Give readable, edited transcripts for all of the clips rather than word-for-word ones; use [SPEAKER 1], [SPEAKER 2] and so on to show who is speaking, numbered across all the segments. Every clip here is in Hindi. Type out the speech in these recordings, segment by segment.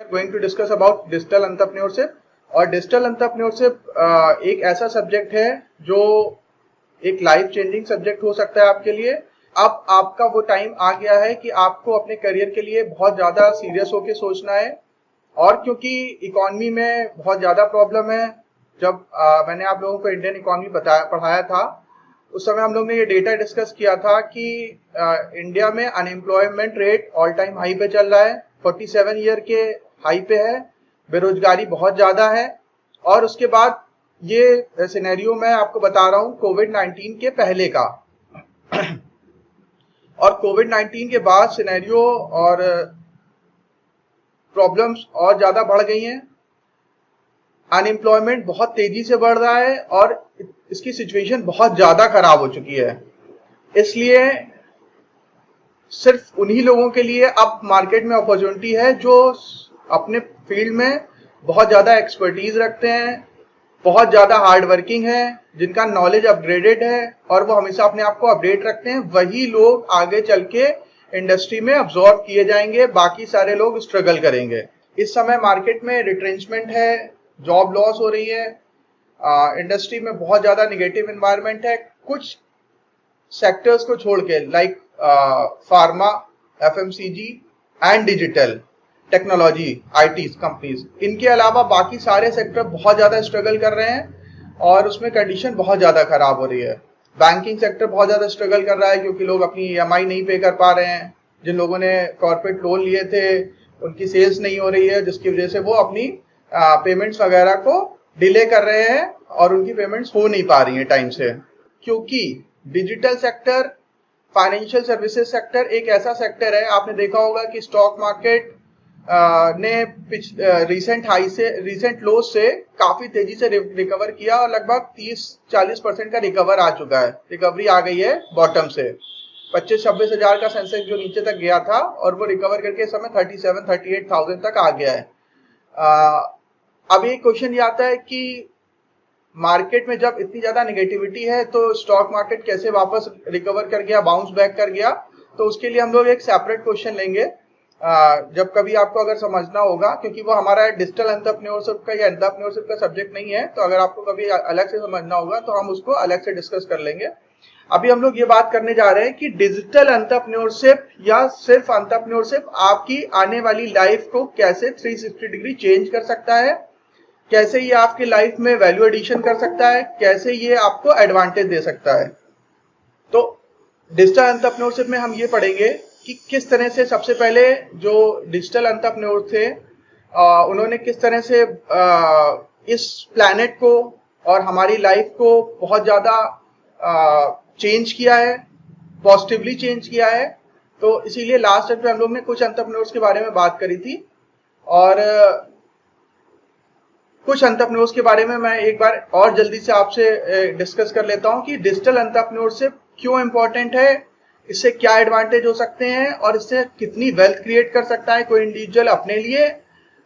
[SPEAKER 1] Going to discuss about digital entrepreneurship. और डिजिटल एंटरप्रेन्योरशिप एक ऐसा सब्जेक्ट है जो एक लाइफ चेंजिंग सब्जेक्ट हो सकता है आपके लिए। अब आपका वो टाइम आ गया है कि आपको अपने करियर के लिए बहुत ज्यादा सीरियस होकर सोचना है। और क्योंकि इकोनॉमी में बहुत ज्यादा प्रॉब्लम है, जब मैंने आप लोगों को इंडियन इकोनॉमी पढ़ाया था उस समय हम लोग ने ये डेटा डिस्कस किया था कि इंडिया में unemployment rate all time high पे चल रहा है, 47 ईयर के हाई पे है, बेरोजगारी बहुत ज्यादा है। और उसके बाद ये सिनेरियो मैं आपको बता रहा हूँ कोविड-19 के पहले का और कोविड-19 के बाद सिनेरियो और प्रॉब्लम्स और ज्यादा बढ़ गई हैं। अनएम्प्लॉयमेंट बहुत तेजी से बढ़ रहा है और इसकी सिचुएशन बहुत ज्यादा खराब हो चुकी है। इसलिए सिर्फ उन्हीं लोगों के लिए अब मार्केट में अपॉर्चुनिटी है जो अपने फील्ड में बहुत ज्यादा एक्सपर्टीज रखते हैं, बहुत ज्यादा हार्ड वर्किंग है, जिनका नॉलेज अपग्रेडेड है और वो हमेशा अपने आप को अपडेट रखते हैं। वही लोग आगे चल के इंडस्ट्री में अब्सॉर्ब किए जाएंगे, बाकी सारे लोग स्ट्रगल करेंगे। इस समय मार्केट में रिट्रेंचमेंट है, जॉब लॉस हो रही है, इंडस्ट्री में बहुत ज्यादा निगेटिव एनवायरनमेंट है। कुछ सेक्टर्स को छोड़ के like pharma, FMCG and digital technology, IT companies, इनके अलावा बाकी सारे सेक्टर बहुत ज्यादा स्ट्रगल कर रहे हैं और उसमें कंडीशन बहुत ज्यादा खराब हो रही है। बैंकिंग सेक्टर बहुत ज्यादा स्ट्रगल कर रहा है क्योंकि लोग अपनी ईएमआई नहीं पे कर पा रहे हैं। जिन लोगों ने कॉर्पोरेट लोन लिए थे उनकी सेल्स नहीं हो रही है, जिसकी वजह से वो अपनी पेमेंट्स वगैरह को डिले कर रहे हैं और उनकी पेमेंट्स हो नहीं पा रही हैं टाइम से। क्योंकि digital sector, financial services sector एक ऐसा सेक्टर है, आपने देखा होगा कि स्टॉक मार्केट ने रिसेंट हाई से, रिसेंट लो से काफी तेजी से रिकवर किया और लगभग 30-40% का रिकवर आ चुका है, रिकवरी आ गई है बॉटम से। 25-26 हजार का सेंसेक्स जो नीचे तक गया था और वो रिकवर करके इस समय 37-38,000 तक आ गया है। अब एक क्वेश्चन ये आता है कि मार्केट में जब इतनी ज्यादा नेगेटिविटी है तो स्टॉक मार्केट कैसे वापस रिकवर कर गया, बाउंस बैक कर गया। तो उसके लिए हम लोग एक सेपरेट क्वेश्चन लेंगे जब कभी आपको अगर समझना होगा, क्योंकि वो हमारा डिजिटल एंटरप्रेन्योरशिप का या एंटरप्रेन्योरशिप का सब्जेक्ट नहीं है। तो अगर आपको कभी अलग से समझना होगा तो हम उसको अलग से डिस्कस कर लेंगे। अभी हम लोग ये बात करने जा रहे हैं कि डिजिटल एंटरप्रेन्योरशिप या सिर्फ एंटरप्रेन्योरशिप आपकी आने वाली लाइफ को कैसे 360 डिग्री चेंज कर सकता है, कैसे ये आपकी लाइफ में वैल्यू एडिशन कर सकता है, कैसे ये आपको एडवांटेज दे सकता है। तो डिजिटल एंटरप्रेन्योरशिप में हम ये पढ़ेंगे कि किस तरह से सबसे पहले जो डिजिटल एंटरप्रेन्योर थे उन्होंने किस तरह से इस प्लैनेट को और हमारी लाइफ को बहुत ज्यादा चेंज किया है, पॉजिटिवली चेंज किया है। तो इसीलिए लास्ट टाइम पे हम लोग ने कुछ एंटरप्रेन्योर्स के बारे में बात करी थी और कुछ एंटरप्रेन्योर्स के बारे में मैं एक बार और जल्दी से आपसे डिस्कस कर लेता हूं कि डिजिटल एंटरप्रेन्योरशिप क्यों इंपॉर्टेंट है, इससे क्या एडवांटेज हो सकते हैं और इससे कितनी वेल्थ क्रिएट कर सकता है कोई इंडिविजुअल अपने लिए,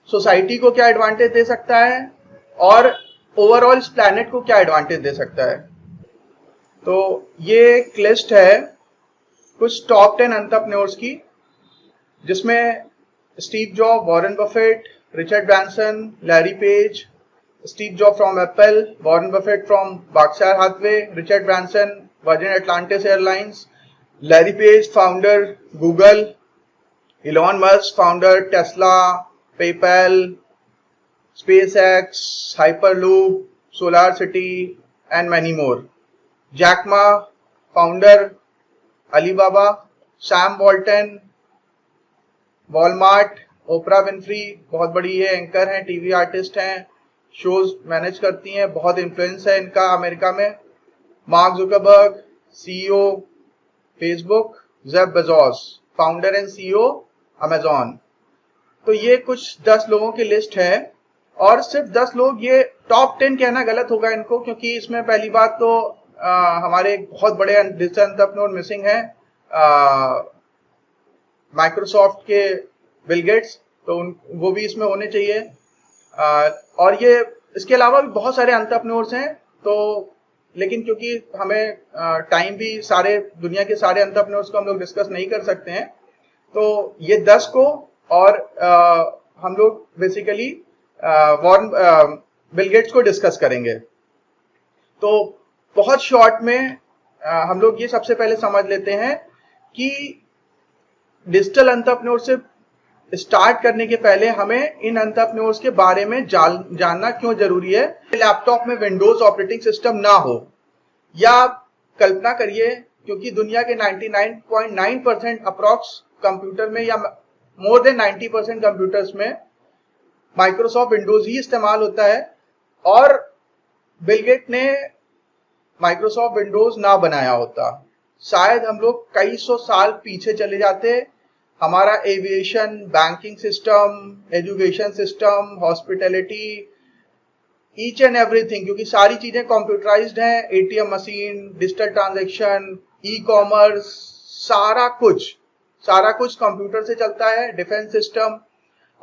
[SPEAKER 1] सोसाइटी को क्या एडवांटेज दे सकता है और ओवरऑल इस प्लैनेट को क्या एडवांटेज दे सकता है। तो ये एक लिस्ट है कुछ टॉप 10 एंटरप्रेन्योर्स की, जिसमें Steve Job, Warren Buffett, Richard Branson, Larry Page. Steve Job from Apple, Warren Buffett from Berkshire Hathaway, Richard Branson Virgin Atlantis airlines, Larry Page founder Google, Elon Musk founder Tesla, PayPal, SpaceX, Hyperloop, solar city and many more. Jack Ma founder Alibaba, Sam Walton Walmart, Oprah Winfrey बहुत बड़ी है, एंकर हैं, टीवी आर्टिस्ट हैं, शोज मैनेज करती हैं, बहुत इन्फ्लुएंस है इनका अमेरिका में। Mark Zuckerberg, CEO Facebook, Jeff Bezos founder and CEO Amazon. तो ये कुछ 10 लोगों की लिस्ट है और सिर्फ 10 लोग, ये टॉप 10 कहना गलत होगा इनको, क्योंकि इसमें पहली बात तो हमारे बहुत बड़े डिजिटल एंटरप्रेन्योर मिसिंग है, माइक्रोसॉफ्ट के बिल गेट्स, तो वो भी इसमें होने चाहिए। और ये इसके अलावा भी बहुत सारे एंटरप्रेन्योर्स हैं, तो लेकिन क्योंकि हमें टाइम भी सारे दुनिया के सारे एंटरप्रेन्योर्स को हम लोग डिस्कस नहीं कर सकते हैं, तो ये 10 को और हम लोग बेसिकली वॉरेन बिल गेट्स को डिस्कस करेंगे। तो बहुत शॉर्ट में हम लोग ये सबसे पहले समझ लेते हैं कि डिजिटल एंटरप्रेन्योरशिप स्टार्ट करने के पहले हमें इन एंटरप्रेन्योर्स के बारे में जानना क्यों जरूरी है। लैपटॉप में विंडोज ऑपरेटिंग सिस्टम ना हो, या कल्पना करिए क्योंकि दुनिया के 99.9% अप्रॉक्स कंप्यूटर में या मोर देन 90% कंप्यूटर्स में माइक्रोसॉफ्ट विंडोज ही इस्तेमाल होता है, और बिल गेट ने माइक्रोसॉफ्ट विंडोज ना बनाया होता, शायद हम लोग कई सौ साल पीछे चले जाते। हमारा aviation, banking system, education system, hospitality, each and everything, क्योंकि सारी चीजें कंप्यूटराइज्ड हैं, ATM machine, digital transaction, e commerce, सारा कुछ कंप्यूटर से चलता है, डिफेंस सिस्टम।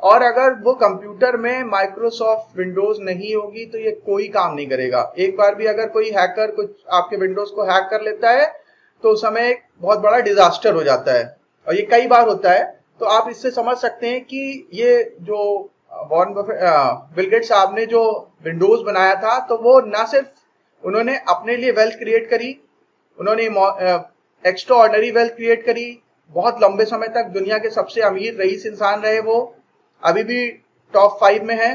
[SPEAKER 1] और अगर वो कंप्यूटर में माइक्रोसॉफ्ट विंडोज नहीं होगी तो ये कोई काम नहीं करेगा। एक बार भी अगर कोई हैकर कुछ आपके विंडोज को हैक कर लेता है तो उस समय एक बहुत बड़ा डिजास्टर हो जाता है, और ये कई बार होता है। तो आप इससे समझ सकते हैं कि ये जो बिल गेट्स साहब ने जो विंडोज बनाया था, तो वो ना सिर्फ उन्होंने अपने लिए वेल्थ क्रिएट करी, उन्होंने एक्स्ट्रा ऑर्डिनरी वेल्थ क्रिएट करी। बहुत लंबे समय तक दुनिया के सबसे अमीर रईस इंसान रहे, वो अभी भी टॉप 5 में है।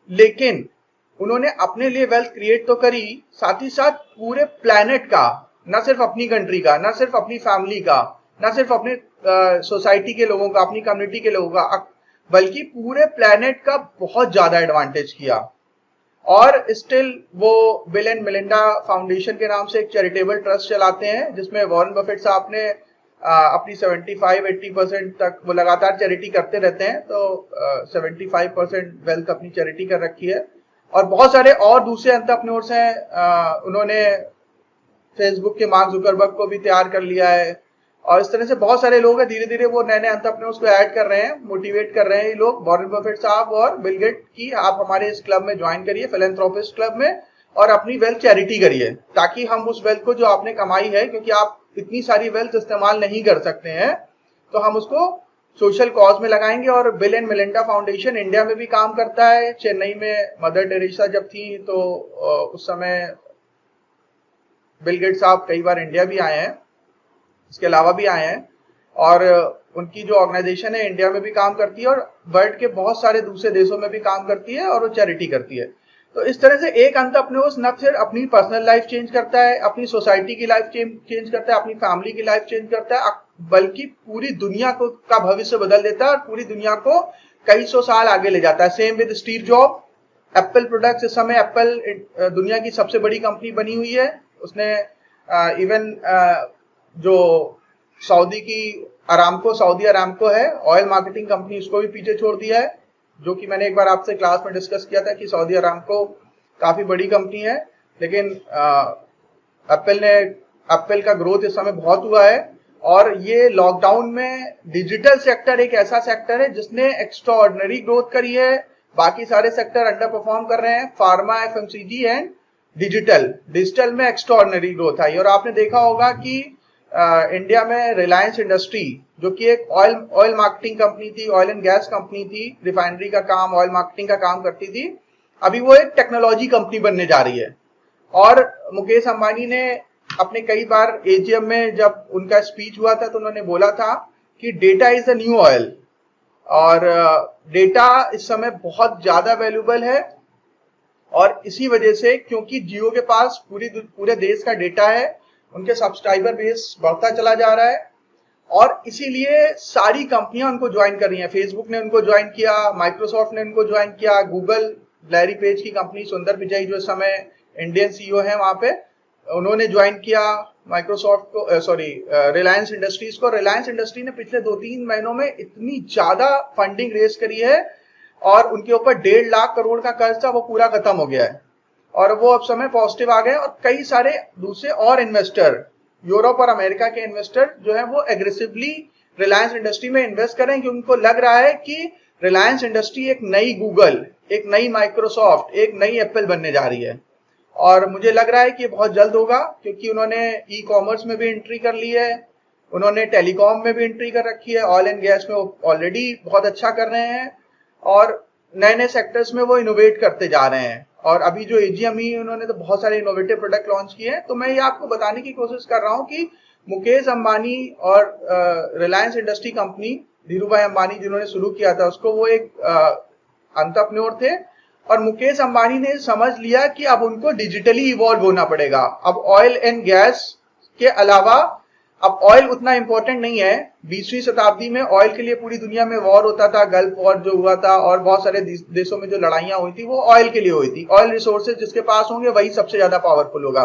[SPEAKER 1] लेकिन उन्होंने अपने लिए वेल्थ क्रिएट तो करी, साथ ही साथ पूरे प्लैनेट का, ना सिर्फ अपनी कंट्री का, ना सिर्फ अपनी फैमिली का, ना सिर्फ अपने सोसाइटी के लोगों का, अपनी कम्युनिटी के लोगों का, बल्कि पूरे प्लैनेट का बहुत ज्यादा एडवांटेज किया। और स्टिल वो बिल एंड मेलिंडा फाउंडेशन के नाम से एक चैरिटेबल ट्रस्ट चलाते हैं, जिसमें वॉरेन बफेट साहब ने अपनी 75-80% तक वो लगातार चैरिटी करते रहते हैं, तो 75% वेल्थ अपनी चैरिटी कर रखी है। और बहुत सारे और दूसरे एंटरप्रेन्योर्स हैं, उन्होंने फेसबुक के मार्क जुकरबर्ग को भी तैयार कर लिया है, और इस तरह से बहुत सारे लोग हैं। धीरे धीरे वो नए नए एंटरप्रेन्योर्स को ऐड कर रहे हैं, मोटिवेट कर रहे हैं ये लोग, वॉरेन बफेट साहब और बिल गेट की आप हमारे इस क्लब में ज्वाइन करिए, फिलैंथ्रोपिस्ट क्लब में, और अपनी वेल्थ चैरिटी करिए, ताकि हम उस वेल्थ को जो आपने कमाई है, क्योंकि आप इतनी सारी वेल्थ इस्तेमाल नहीं कर सकते हैं, तो हम उसको सोशल कॉज में लगाएंगे। और bill and Melinda foundation India में भी काम करता है। चेन्नई में मदर टेरेसा जब थी तो उस समय बिल गेट्स साहब कई बार इंडिया भी आए हैं, इसके अलावा भी आए हैं, और उनकी जो ऑर्गेनाइजेशन है इंडिया में भी काम करती है, और वर्ल्ड के बहुत सारे दूसरे देशों में भी काम करती है, और वो चैरिटी करती है। तो इस तरह से एक एंटरप्रेन्योर न सिर्फ अपनी पर्सनल लाइफ चेंज करता है, अपनी सोसाइटी की लाइफ चेंज करता है, अपनी फैमिली की लाइफ चेंज करता है, बल्कि पूरी दुनिया को का भविष्य बदल देता है, और पूरी दुनिया को कई सौ साल आगे ले जाता है। Same with Steve job. Apple products, इस समय एप्पल दुनिया की सबसे बड़ी कंपनी बनी हुई है। उसने इवन जो सऊदी अरामको है, ऑयल मार्केटिंग कंपनी, उसको भी पीछे छोड़ दिया है, जो कि मैंने एक बार आपसे क्लास में डिस्कस किया था कि सऊदी अरामको काफी बड़ी कंपनी है। लेकिन एप्पल का ग्रोथ इस समय बहुत हुआ है, और ये लॉकडाउन में डिजिटल सेक्टर एक ऐसा सेक्टर है जिसने एक्स्ट्रा ऑर्डिनरी ग्रोथ करी है। बाकी सारे सेक्टर अंडर परफॉर्म कर रहे हैं, फार्मा, एफएमसीजी एंड डिजिटल में एक्स्ट्रा ऑर्डिनरी ग्रोथ आई। और आपने देखा होगा कि इंडिया में रिलायंस इंडस्ट्री, जो कि एक ऑयल मार्केटिंग कंपनी थी, ऑयल एंड गैस कंपनी थी, रिफाइनरी का काम, ऑयल मार्केटिंग का काम करती थी, अभी वो एक टेक्नोलॉजी कंपनी बनने जा रही है। और मुकेश अंबानी ने अपने कई बार एजीएम में जब उनका स्पीच हुआ था तो उन्होंने बोला था कि data is the new oil, और डेटा इस समय बहुत ज्यादा वैल्यूबल है। और इसी वजह से, क्योंकि जियो के पास पूरे देश का डेटा है, उनके सब्सक्राइबर बेस बढ़ता चला जा रहा है, और इसीलिए सारी कंपनियां उनको ज्वाइन कर रही हैं। फेसबुक ने उनको ज्वाइन किया, माइक्रोसॉफ्ट ने उनको ज्वाइन किया, गूगल, लैरी पेज की कंपनी सुंदर पिचाई जो इस समय इंडियन सीईओ है वहां पे, उन्होंने ज्वाइन किया माइक्रोसॉफ्ट को, रिलायंस इंडस्ट्रीज को। रिलायंस इंडस्ट्री ने पिछले 2-3 महीनों में इतनी ज्यादा फंडिंग रेज करी है, और उनके ऊपर 1.5 लाख करोड़ का कर्ज था, वो पूरा खत्म हो गया है, और वो अब समय पॉजिटिव आ गए। और कई सारे दूसरे और इन्वेस्टर, यूरोप और अमेरिका के इन्वेस्टर जो है वो एग्रेसिवली रिलायंस इंडस्ट्री में इन्वेस्ट करें, क्योंकि उनको लग रहा है कि रिलायंस इंडस्ट्री एक नई गूगल, एक नई माइक्रोसॉफ्ट, एक नई एप्पल बनने जा रही है। और मुझे लग रहा है कि बहुत जल्द होगा, क्योंकि उन्होंने ई कॉमर्स में भी एंट्री कर ली है, उन्होंने टेलीकॉम में भी एंट्री कर रखी है, ऑयल एंड गैस में ऑलरेडी बहुत अच्छा कर रहे हैं। और नए नए सेक्टर्स में वो इनोवेट करते जा रहे हैं। और अभी जो एजीएमई उन्होंने तो बहुत सारे इनोवेटिव प्रोडक्ट लॉन्च किए हैं। तो मैं ये आपको बताने की कोशिश कर रहा हूँ कि मुकेश अंबानी और रिलायंस इंडस्ट्री कंपनी, धीरू भाई अंबानी जिन्होंने शुरू किया था उसको, वो एक एंटरप्रेन्योर थे। और मुकेश अंबानी ने समझ लिया कि अब उनको डिजिटली इवॉल्व होना पड़ेगा। अब ऑयल एंड गैस के अलावा अब ऑयल उतना इंपॉर्टेंट नहीं है। 20वीं शताब्दी में ऑयल के लिए पूरी दुनिया में वॉर होता था, गल्फ वॉर जो हुआ था और बहुत सारे देशों में जो लड़ाइयां हुई थी वो ऑयल के लिए हुई थी। ऑयल रिसोर्सेज जिसके पास होंगे वही सबसे ज्यादा पावरफुल होगा।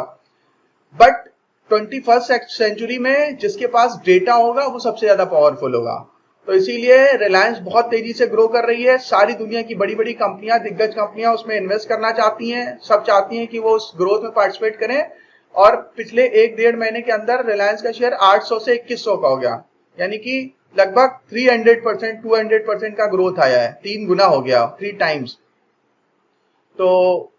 [SPEAKER 1] बट 21st सेंचुरी में जिसके पास डेटा होगा वो सबसे ज्यादा पावरफुल होगा। तो इसीलिए रिलायंस बहुत तेजी से ग्रो कर रही है। सारी दुनिया की बड़ी बड़ी कंपनियां, दिग्गज कंपनियां उसमें इन्वेस्ट करना चाहती हैं। सब चाहती हैं कि वो उस ग्रोथ में पार्टिसिपेट करें। और पिछले 1-1.5 महीने के अंदर रिलायंस का शेयर 800 से 2100 का हो गया, यानी कि लगभग 300%, 200% का ग्रोथ आया है। 3 गुना हो गया, 3 टाइम्स। तो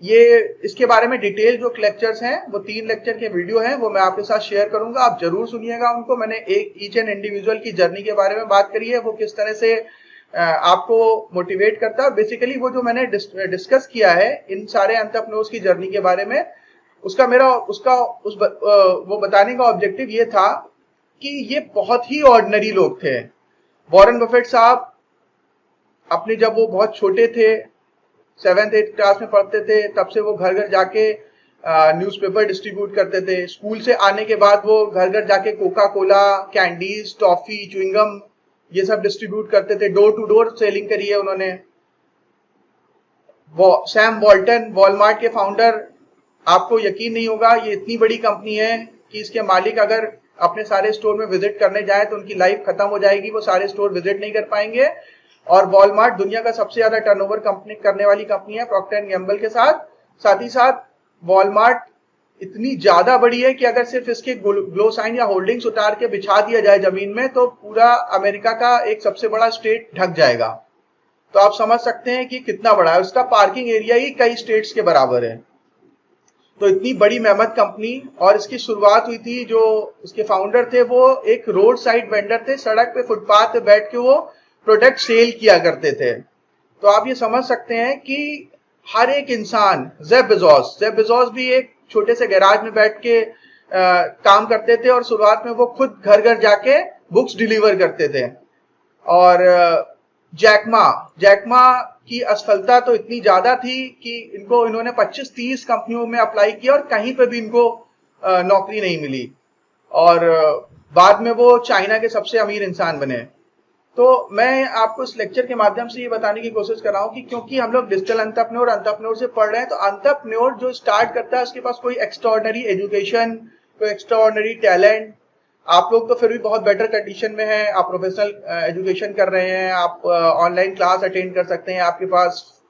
[SPEAKER 1] ये इसके बारे में डिटेल जो लेक्चर्स हैं, वो 3 लेक्चर के वीडियो हैं, वो मैं आपके साथ शेयर करूंगा। आप जरूर सुनिएगा उनको। मैंने एक ईच एंड इंडिविजुअल की जर्नी के बारे में बात करी है, वो किस तरह से आपको मोटिवेट करता है। बेसिकली वो जो मैंने डिस्कस किया है इन सारे एंटरप्रेन्योर्स की जर्नी के बारे में, वो बताने का ऑब्जेक्टिव ये था कि ये बहुत ही ऑर्डिनरी लोग थे। वॉरेन बफेट साहब अपने जब वो बहुत छोटे थे, 7th-8th क्लास में पढ़ते थे, तब से वो घर घर जाके न्यूज़पेपर डिस्ट्रीब्यूट करते थे। स्कूल से आने के बाद वो घर घर जाके Coca Cola, candies, toffee, chewing gum ये सब डिस्ट्रीब्यूट करते थे। डोर टू डोर सेलिंग करी है उन्होंने। सैम वॉल्टन, वॉलमार्ट के फाउंडर, आपको यकीन नहीं होगा, ये इतनी बड़ी कंपनी है कि इसके मालिक अगर अपने सारे स्टोर में विजिट करने जाए तो उनकी लाइफ खत्म हो जाएगी, वो सारे स्टोर विजिट नहीं कर पाएंगे। और वॉलमार्ट दुनिया का सबसे ज्यादा टर्नओवर कंपनी करने वाली कंपनी है प्रॉक्टर एंड गैम्बल के साथ। साथ ही साथ वॉलमार्ट इतनी ज्यादा बड़ी है कि अगर सिर्फ इसके ग्लो साइन या होल्डिंग्स उतार के बिछा दिया जाए जमीन में तो पूरा अमेरिका का एक सबसे बड़ा स्टेट ढक जाएगा। तो आप समझ सकते हैं कि कितना बड़ा है। उसका पार्किंग एरिया ही कई स्टेट्स के बराबर है। तो इतनी बड़ी मेहमत कंपनी। और इसकी शुरुआत हुई थी, जो इसके फाउंडर थे वो एक रोड साइड वेंडर थे, सड़क पे फुटपाथ पे बैठ के वो प्रोडक्ट सेल किया करते थे। तो आप ये समझ सकते हैं कि हर एक इंसान, जेफ बेजोस भी एक छोटे से गैराज में बैठ के काम करते थे और शुरुआत में वो खुद घर घर जाके बुक्स डिलीवर करते थे। और जैकमा की असफलता तो इतनी ज्यादा थी कि इन्होंने 25-30 कंपनियों में अप्लाई किया और कहीं पे भी इनको नौकरी नहीं मिली। और बाद में वो चाइना के सबसे अमीर इंसान बने। तो मैं आपको इस लेक्चर के माध्यम से ये बताने की कोशिश कर रहा हूँ कि क्योंकि हम लोग डिजिटल एंटरप्रेन्योर से पढ़ रहे हैं, तो एंटरप्रेन्योर जो स्टार्ट करता है उसके पास कोई एक्स्ट्राऑर्डिनरी एजुकेशन, कोई एक्स्ट्राऑर्डिनरी टैलेंट, आप लोग तो फिर भी बहुत बेटर कंडीशन में हैं। आप प्रोफेशनल एजुकेशन कर रहे हैं, आप ऑनलाइन क्लास अटेंड कर सकते हैं, आपके पास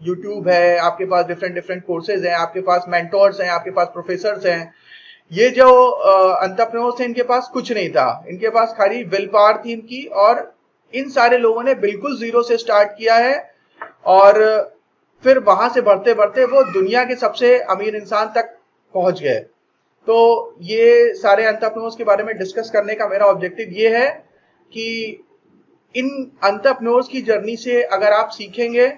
[SPEAKER 1] यूट्यूब है, आपके पास डिफरेंट कोर्सेज हैं, आपके पास मेंटोर्स हैं, आपके पास प्रोफेसर्स हैं। ये जो एंटरप्रेन्योर्स थे इनके पास कुछ नहीं था, इनके पास खाली विल पावर थी इनकी। और इन सारे लोगों ने बिल्कुल जीरो से स्टार्ट किया है और फिर वहां से बढ़ते बढ़ते वो दुनिया के सबसे अमीर इंसान तक पहुंच गए। तो ये सारे एंटरप्रेन्योर्स के बारे में डिस्कस करने का मेरा ऑब्जेक्टिव ये है कि इन एंटरप्रेन्योर्स की जर्नी से अगर आप सीखेंगे,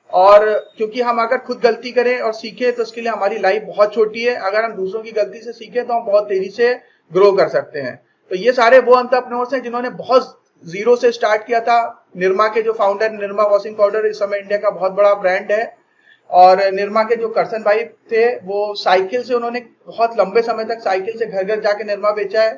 [SPEAKER 1] और क्योंकि हम अगर खुद गलती करें और सीखें तो उसके लिए हमारी लाइफ बहुत छोटी है। अगर हम दूसरों की गलती से सीखें तो हम बहुत तेजी से ग्रो कर सकते हैं। तो ये सारे वो एंटरप्रेन्योर्स हैं जिन्होंने बहुत जीरो से स्टार्ट किया था। निरमा के जो फाउंडर, निरमा वॉशिंग पाउडर इस समय इंडिया का बहुत बड़ा ब्रांड है। और निरमा के जो करसन भाई थे वो साइकिल से, उन्होंने बहुत लंबे समय तक साइकिल से घर घर जाके निरमा बेचा है।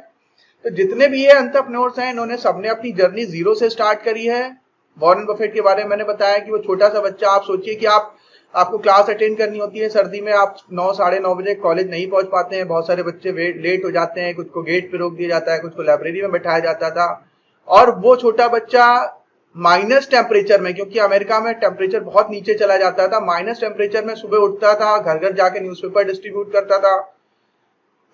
[SPEAKER 1] तो जितने भी ये एंटरप्रेन्योर्स हैं इन्होंने सबने अपनी जर्नी जीरो से स्टार्ट करी है। वॉरेन बफेट के बारे में मैंने बताया कि वो छोटा सा बच्चा, आप सोचिए कि आपको क्लास अटेंड करनी होती है सर्दी में, आप 9-9:30 बजे कॉलेज नहीं पहुंच पाते हैं। बहुत सारे बच्चे लेट हो जाते हैं, कुछ को गेट पे रोक दिया जाता है, कुछ को लाइब्रेरी में बैठाया जाता था। और वो छोटा बच्चा माइनस टेम्परेचर में, क्योंकि अमेरिका में टेम्परेचर बहुत नीचे चला जाता था, माइनस टेम्परेचर में सुबह उठता था, घर घर जाके न्यूज़पेपर डिस्ट्रीब्यूट करता था।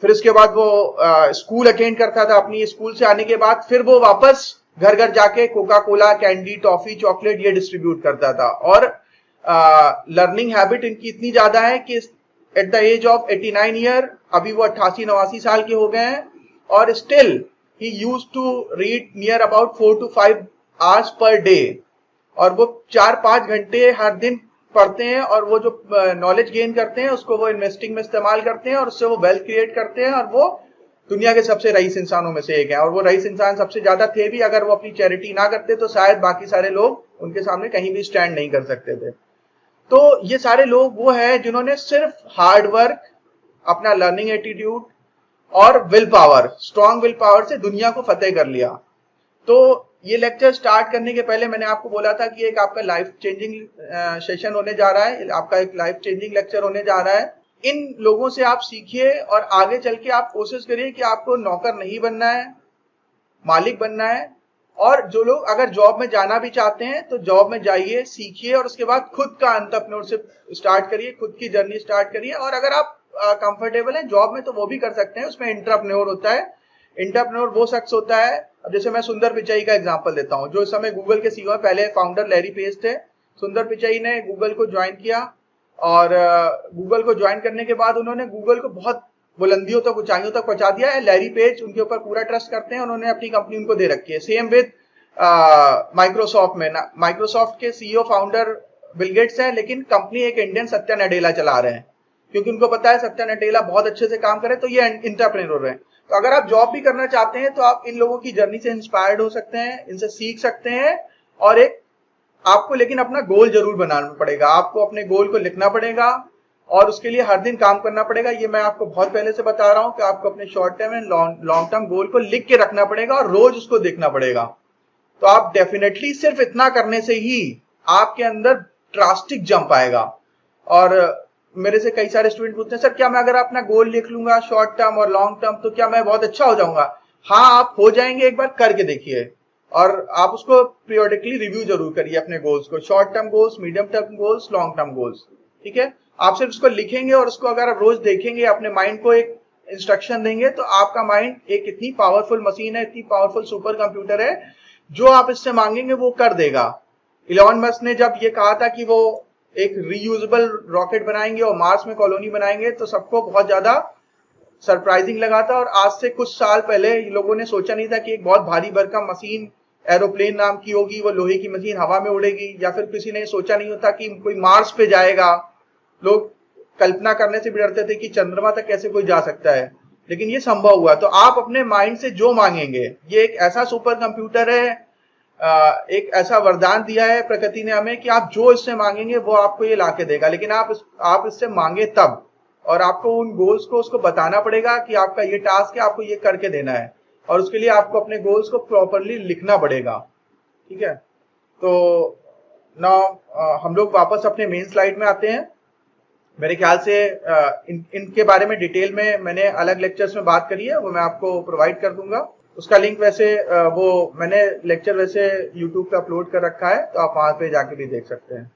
[SPEAKER 1] फिर इसके बाद वो स्कूल अटेंड करता था। अपनी स्कूल से आने के बाद फिर वो वापस घर घर जाके Coca Cola, candy, toffee, chocolate ये डिस्ट्रीब्यूट करता था। और लर्निंग हैबिट इनकी इतनी ज्यादा है कि at the age of 89 year, अभी वो 88-89 साल के हो गए हैं, और still he used to read near about 4 to 5 hours per day. और वो 4-5 घंटे हर दिन पढ़ते हैं और वो जो नॉलेज गेन करते हैं उसको वो इन्वेस्टिंग में इस्तेमाल करते हैं और उससे वो वेल्थ क्रिएट करते हैं और वो दुनिया के सबसे रईस इंसानों में से एक है। और वो रईस इंसान सबसे ज्यादा थे भी, अगर वो अपनी चैरिटी ना करते तो शायद बाकी सारे लोग उनके सामने कहीं भी स्टैंड नहीं कर सकते थे। तो ये सारे लोग वो है जिन्होंने सिर्फ हार्ड वर्क, अपना लर्निंग एटीट्यूड और will power, strong will power से दुनिया को फतेह कर लिया। तो ये लेक्चर स्टार्ट करने के पहले मैंने आपको बोला था कि एक आपका लाइफ चेंजिंग सेशन होने जा रहा है, आपका एक लाइफ चेंजिंग लेक्चर होने जा रहा है। इन लोगों से आप सीखिए और आगे चल के आप कोशिश करिए कि आपको नौकर नहीं बनना है, मालिक बनना है। और जो लोग अगर जॉब में जाना भी चाहते हैं तो जॉब में जाइए, सीखिए और उसके बाद खुद का एंटरप्रेन्योरशिप स्टार्ट करिए, खुद की जर्नी स्टार्ट करिए। और अगर आप कंफर्टेबल हैं जॉब में तो वो भी कर सकते हैं, उसमें एंटरप्रेन्योर होता है। एंटरप्रेन्योर वो शख्स होता है, अब जैसे मैं सुंदर पिचाई का एग्जांपल देता हूं, जो इस समय गूगल के सीईओ, पहले फाउंडर लैरी पेज थे। सुंदर पिचाई ने गूगल को ज्वाइन किया और गूगल को ज्वाइन करने के बाद उन्होंने गूगल को बहुत बुलंदियों तक, ऊंचाइयों तक पहुंचा दिया है। लैरी पेज उनके ऊपर पूरा ट्रस्ट करते हैं, उन्होंने अपनी कंपनी उनको दे रखी है। सेम विद माइक्रोसॉफ्ट में ना, माइक्रोसॉफ्ट के सीईओ फाउंडर बिल गेट्स हैं, लेकिन कंपनी एक इंडियन सत्या नडेला चला रहे हैं, क्योंकि उनको पता है सत्या नडेला बहुत अच्छे से काम करे, तो ये एंटरप्रेन्योर है। तो अगर आप जॉब भी करना चाहते हैं तो आप इन लोगों की जर्नी से इंस्पायर्ड हो सकते हैं, इनसे सीख सकते हैं। और एक आपको लेकिन अपना गोल जरूर बनाना पड़ेगा, आपको अपने गोल को लिखना पड़ेगा और उसके लिए हर दिन काम करना पड़ेगा। ये मैं आपको बहुत पहले से बता रहा हूं कि आपको अपने short term and long term goal को लिख के रखना पड़ेगा और रोज उसको देखना पड़ेगा। तो आप डेफिनेटली सिर्फ इतना करने से ही आपके अंदर ड्रास्टिक जंप आएगा। और मेरे से कई सारे स्टूडेंट पूछते हैं, सर क्या मैं अगर अपना गोल लिख लूंगा शॉर्ट टर्म और लॉन्ग टर्म तो क्या मैं बहुत अच्छा हो जाऊंगा? हाँ, आप हो जाएंगे, एक बार करके देखिए। और आप उसको पीरियोडिकली रिव्यू जरूर करिए अपने गोल्स को, short term goals, medium term goals, long term goals. ठीक है, आप सिर्फ उसको लिखेंगे और उसको अगर आप रोज देखेंगे, अपने माइंड को एक इंस्ट्रक्शन देंगे, तो आपका माइंड एक इतनी पावरफुल मशीन है, इतनी पावरफुल सुपर कंप्यूटर है, जो आप इससे मांगेंगे वो कर देगा। इलॉन मस्क ने जब ये कहा था कि वो एक रीयूजेबल रॉकेट बनाएंगे और मार्स में कॉलोनी बनाएंगे, तो सबको बहुत ज्यादा सरप्राइजिंग लगा था। और आज से कुछ साल पहले लोगों ने सोचा नहीं था कि एक बहुत भारी भरकम मशीन एरोप्लेन नाम की होगी, वो लोहे की मशीन हवा में उड़ेगी, या फिर किसी ने सोचा नहीं होता कि कोई मार्स पे जाएगा। लोग कल्पना करने से भी डरते थे कि चंद्रमा तक कैसे कोई जा सकता है, लेकिन ये संभव हुआ। तो आप अपने माइंड से जो मांगेंगे, ये एक ऐसा सुपर कंप्यूटर है, एक ऐसा वरदान दिया है प्रकृति ने हमें कि आप जो इससे मांगेंगे वो आपको ये लाके देगा। लेकिन आप इससे मांगे तब, और आपको उन गोल्स को उसको बताना पड़ेगा कि आपका ये टास्क है, आपको ये करके देना है, और उसके लिए आपको अपने गोल्स को प्रॉपरली लिखना पड़ेगा। ठीक है, तो नाउ हम लोग वापस अपने मेन स्लाइड में आते हैं। मेरे ख्याल से इनके बारे में डिटेल में मैंने अलग लेक्चर्स में बात करी है, वो मैं आपको प्रोवाइड कर दूंगा। उसका लिंक वैसे वो मैंने लेक्चर वैसे यूट्यूब पे अपलोड कर रखा है, तो आप वहां पे जाके भी देख सकते हैं।